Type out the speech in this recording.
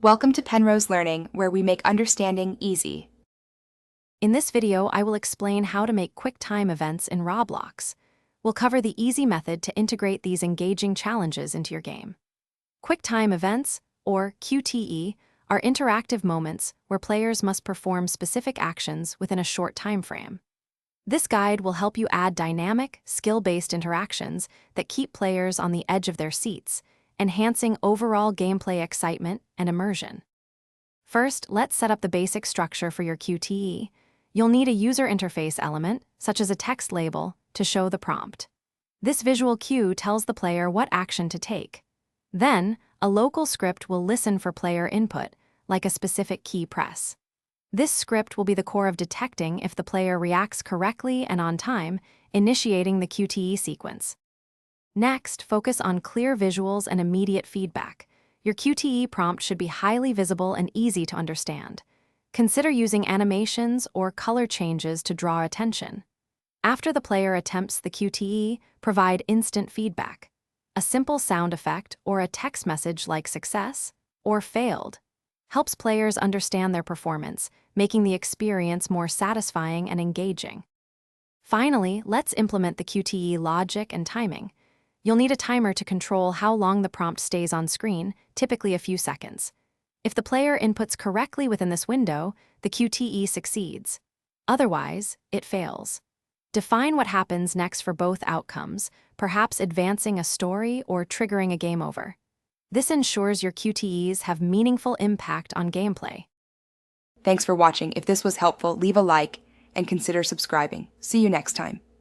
Welcome to Penrose Learning, where we make understanding easy. In this video, I will explain how to make quick time events in Roblox. We'll cover the easy method to integrate these engaging challenges into your game. Quick time events, or QTE, are interactive moments where players must perform specific actions within a short time frame. This guide will help you add dynamic, skill-based interactions that keep players on the edge of their seats, enhancing overall gameplay excitement and immersion. First, let's set up the basic structure for your QTE. You'll need a user interface element, such as a text label, to show the prompt. This visual cue tells the player what action to take. Then, a local script will listen for player input, like a specific key press. This script will be the core of detecting if the player reacts correctly and on time, initiating the QTE sequence. Next, focus on clear visuals and immediate feedback. Your QTE prompt should be highly visible and easy to understand. Consider using animations or color changes to draw attention. After the player attempts the QTE, provide instant feedback. A simple sound effect or a text message like success or failed helps players understand their performance, making the experience more satisfying and engaging. Finally, let's implement the QTE logic and timing. You'll need a timer to control how long the prompt stays on screen, typically a few seconds. If the player inputs correctly within this window, the QTE succeeds. Otherwise, it fails. Define what happens next for both outcomes, perhaps advancing a story or triggering a game over. This ensures your QTEs have meaningful impact on gameplay. Thanks for watching. If this was helpful, leave a like and consider subscribing. See you next time.